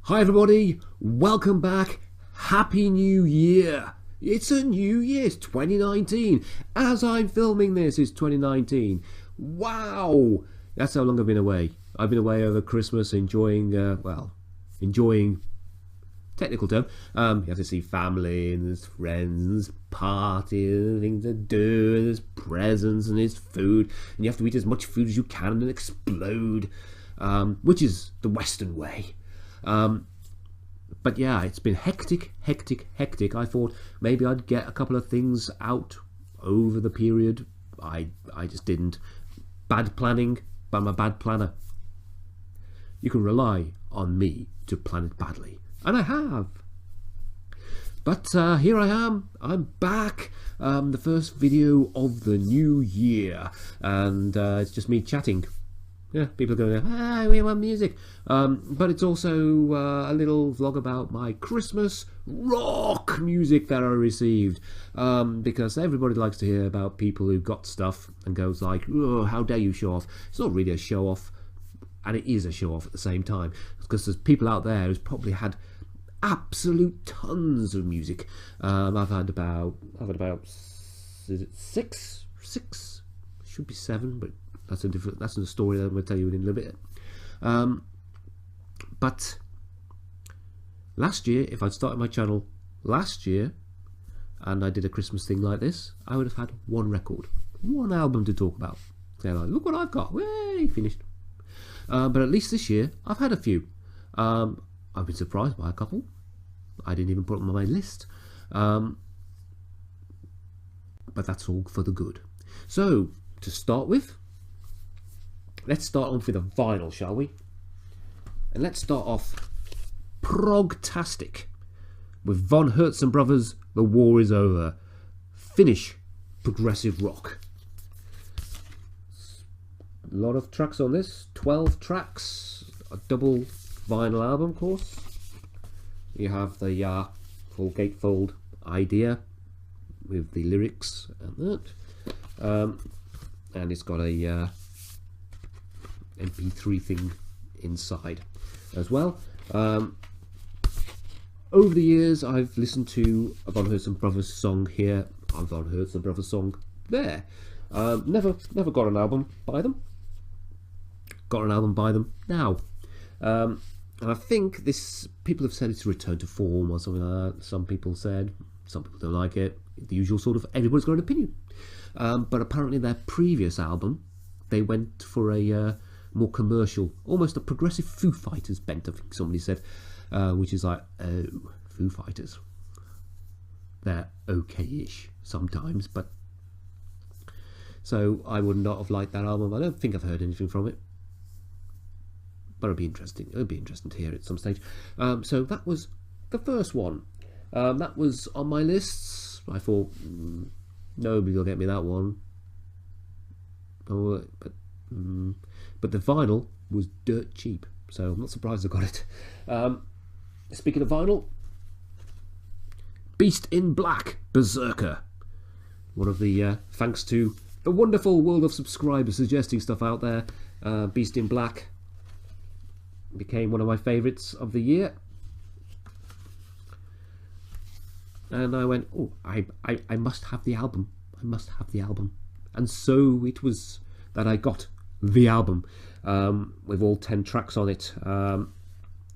Hi everybody, welcome back. Happy New Year. It's a new year, it's 2019. As I'm filming this, it's 2019. Wow, that's how long I've been away. I've been away over Christmas enjoying, enjoying, technical term. You have to see family and there's friends and there's parties and things to do and there's presents and there's food. And you have to eat as much food as you can and then explode, which is the Western way. But yeah, it's been hectic. I thought maybe I'd get a couple of things out over the period. I just didn't. Bad planning, but I'm a bad planner. You can rely on me to plan it badly, and I have. But here I am. I'm back. The first video of the new year, and it's just me chatting. Yeah, people are going, we want music. But it's also a little vlog about my Christmas rock music that I received. Because everybody likes to hear about people who got stuff and goes like, oh, how dare you show off. It's not really a show off, and it is a show off at the same time. Because there's people out there who's probably had absolute tons of music. I've had about is it six? Should be 7, but that's a story that I'm going to tell you in a little bit. But last year, if I'd started my channel last year and I did a Christmas thing like this, I would have had one record, one album to talk about. Say like, look what I've got, way finished. But at least this year, I've had a few. I've been surprised by a couple. I didn't even put them on my list. But that's all for the good. So, to start with, let's start off with a vinyl, shall we? And let's start off progtastic with Von Hertzen Brothers, The War Is Over. Finnish progressive rock. A lot of tracks on this, 12 tracks, a double vinyl album, of course. You have the full gatefold idea with the lyrics and that. And it's got a MP3 thing inside as well. Over the years, I've listened to a Von Hertzen Brothers song here, a Von Hertzen Brothers song there. Never got an album by them. Got an album by them now. And I think this, people have said it's a return to form or something like that. Some people said, some people don't like it. The usual sort of, everybody's got an opinion. But apparently their previous album, they went for a more commercial, almost a progressive Foo Fighters bent, I think somebody said, which is like, oh, Foo Fighters. They're okay-ish sometimes, but so I would not have liked that album. I don't think I've heard anything from it, but it'd be interesting. It'd be interesting to hear it at some stage. So that was the first one. That was on my lists. I thought nobody will get me that one. Oh, but the vinyl was dirt cheap, so I'm not surprised I got it. Speaking of vinyl, Beast in Black, Berserker. One of the, thanks to the wonderful world of subscribers suggesting stuff out there, Beast in Black became one of my favourites of the year. And I went, oh, I must have the album. I must have the album. And so it was that I got the album with all 10 tracks on it.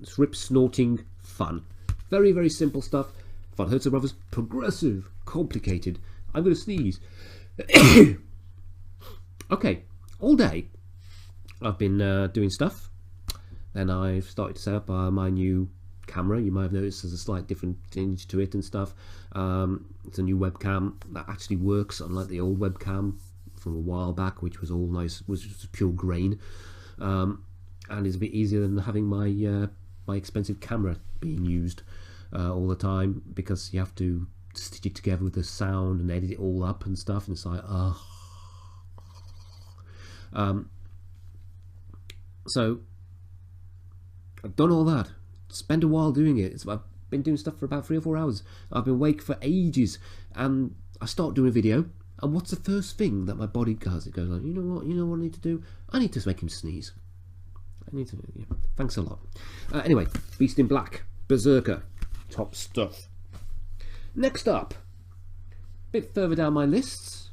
It's rip-snorting fun. Very, very simple stuff. Von Hertzen Brothers, progressive, complicated. I'm going to sneeze. Okay, all day I've been doing stuff. Then I've started to set up my new camera. You might have noticed there's a slight different tinge to it and stuff. It's a new webcam that actually works, unlike the old webcam from a while back, which was all nice, was just pure grain, and it's a bit easier than having my my expensive camera being used all the time, because you have to stitch it together with the sound and edit it all up and stuff, and it's like, so I've done all that, spent a while doing it. I've been doing stuff for about 3 or 4 hours. I've been awake for ages, and I start doing a video, and what's the first thing that my body does? It goes like, you know what I need to do? I need to make him sneeze. I need to. Yeah. Thanks a lot. Anyway, Beast in Black, Berserker, top stuff. Next up, a bit further down my lists,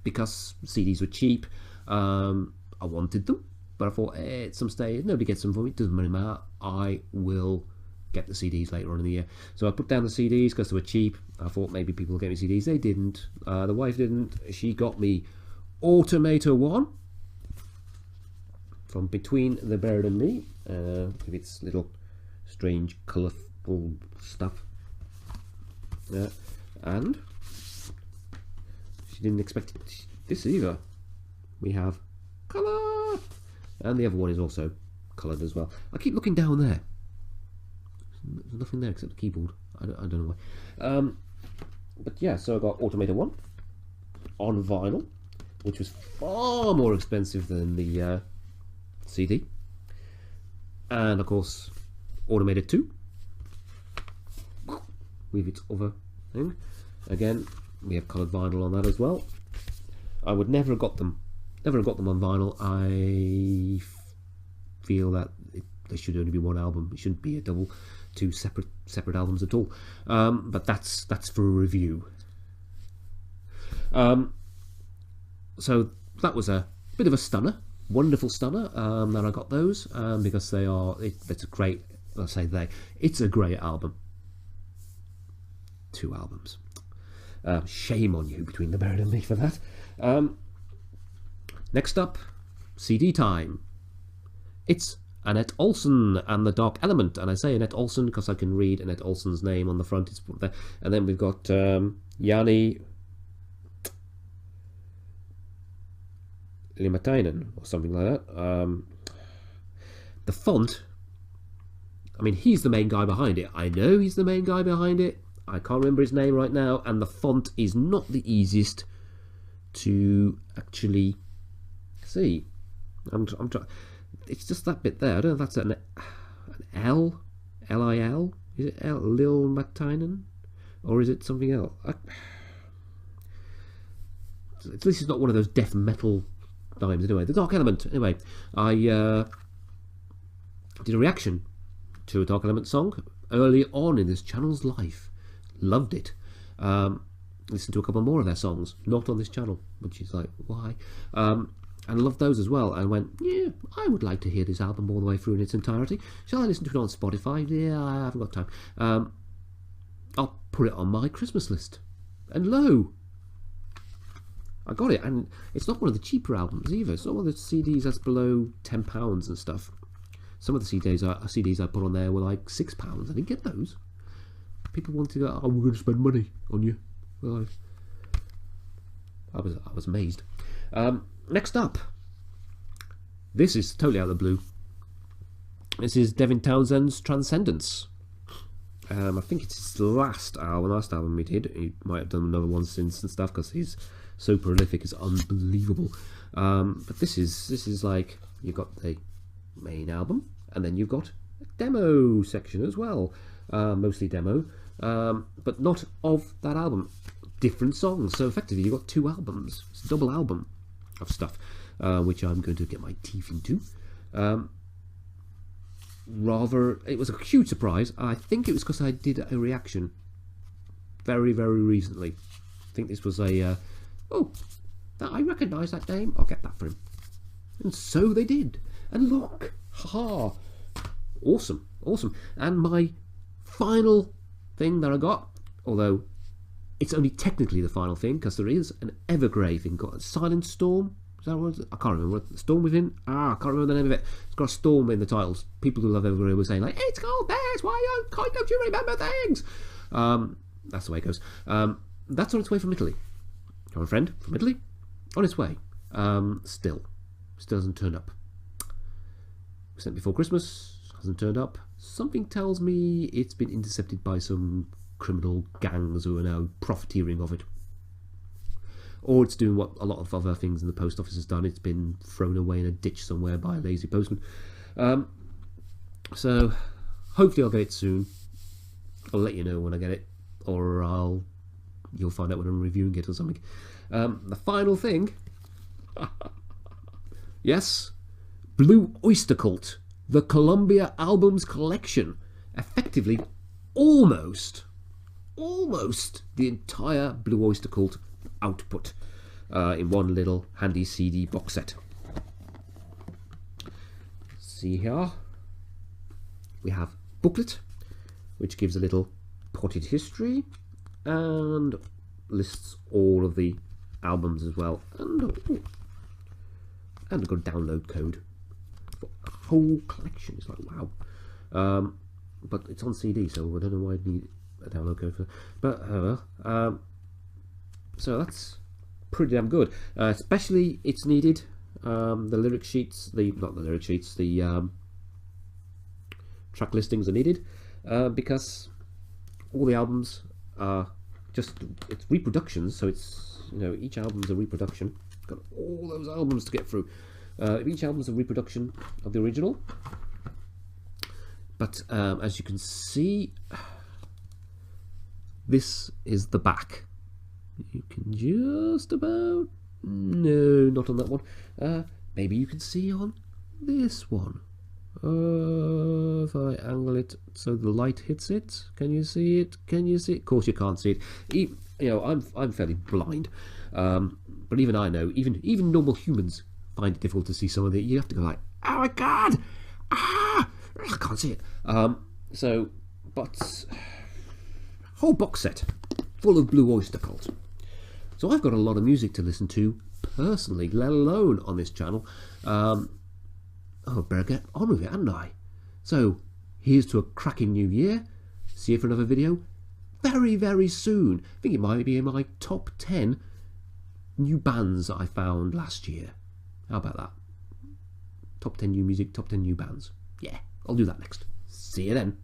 because CDs were cheap. I wanted them, but I thought at some stage nobody gets them for me. It doesn't really matter. I will get the CDs later on in the year. So I put down the CDs because they were cheap. I thought maybe people would get me CDs. They didn't. The wife didn't. She got me Automator 1 from Between the Bird and Me, with its little strange colourful stuff. And she didn't expect this either. We have colour, and the other one is also coloured as well. I keep looking down there. There's nothing there except the keyboard. I don't know why. But yeah, so I got Automator 1 on vinyl, which was far more expensive than the CD. And of course, Automator 2 with its other thing. Again, we have coloured vinyl on that as well. I would never have got them on vinyl. I feel that there should only be one album. It shouldn't be two separate albums at all. But that's for a review. So that was a bit of a stunner, wonderful stunner, that I got those, because it's a great. It's a great album. 2 albums. Shame on you, Between the Bird and Me, for that. Next up, CD time. It's Annette Olsen and the Dark Element, and I say Annette Olsen because I can read Annette Olsen's name on the front. It's there, and then we've got Jani Limatainen or something like that. The font. I mean, he's the main guy behind it. I know he's the main guy behind it. I can't remember his name right now, and the font is not the easiest to actually see. I'm trying. It's just that bit there. I don't know if that's an L, L-I-L. Is it Lil Matainen, or is it something else? At least it's not one of those death metal names. Anyway, the Dark Element. Anyway, I did a reaction to a Dark Element song early on in this channel's life. Loved it. Listened to a couple more of their songs, not on this channel, which is like, why? And loved those as well, and went, yeah, I would like to hear this album all the way through in its entirety. Shall I listen to it on Spotify? Yeah, I haven't got time. I'll put it on my Christmas list. And lo, I got it. And it's not one of the cheaper albums either. It's not one of the CDs that's below £10 and stuff. Some of the CDs I put on there were like £6. I didn't get those. People wanted to go, oh, we're going to spend money on you. Well, I was amazed. Next up, this is totally out of the blue. This is Devin Townsend's Transcendence. I think it's his last album he did. He might have done another one since and stuff because he's so prolific. It's unbelievable. But this is like, you've got the main album and then you've got a demo section as well. Mostly demo, but not of that album. Different songs. So effectively you've got 2 albums. It's a double album of stuff, which I'm going to get my teeth into. It was a huge surprise. I think it was because I did a reaction very, very recently. I think this was I recognise that name. I'll get that for him. And so they did. And look, haha, awesome. And my final thing that I got, although it's only technically the final thing because there is an Evergrey thing called Silent Storm. Is that what it is? I can't remember. Storm Within? I can't remember the name of it. It's got a storm in the titles. People who love Evergrey were saying like, it's called this. Why don't you remember things? That's the way it goes. That's on its way from Italy. Our friend from Italy, on its way. Still hasn't turned up. We sent before Christmas. Hasn't turned up. Something tells me it's been intercepted by some criminal gangs who are now profiteering of it. Or it's doing what a lot of other things in the post office has done. It's been thrown away in a ditch somewhere by a lazy postman. So hopefully I'll get it soon. I'll let you know when I get it, or you'll find out when I'm reviewing it or something. The final thing, yes, Blue Oyster Cult, the Columbia Albums Collection. Effectively, almost the entire Blue Oyster Cult output in one little handy CD box set. See here, we have booklet, which gives a little potted history and lists all of the albums as well, and I've got a download code for a whole collection. It's like, wow. But it's on CD, so I don't know why I'd need a download code for that. But so that's pretty damn good. Especially it's needed. The lyric sheets, not the lyric sheets, the track listings are needed because all the albums are it's reproductions, so it's, you know, each album's a reproduction. Got all those albums to get through. Each album's a reproduction of the original. But as you can see, this is the back. You can just about... No, not on that one. Maybe you can see on this one. If I angle it so the light hits it, can you see it? Can you see it? Of course you can't see it. You know, I'm fairly blind, but even I know, even normal humans find it difficult to see some of it. You have to go like, oh my god, I can't see it. But whole box set full of Blue Oyster Cult. So I've got a lot of music to listen to personally, let alone on this channel. I better get on with it, hadn't I? So here's to a cracking new year. See you for another video very, very soon. I think it might be in my top 10 new bands that I found last year. How about that? Top 10 new music, top 10 new bands. Yeah, I'll do that next. See you then.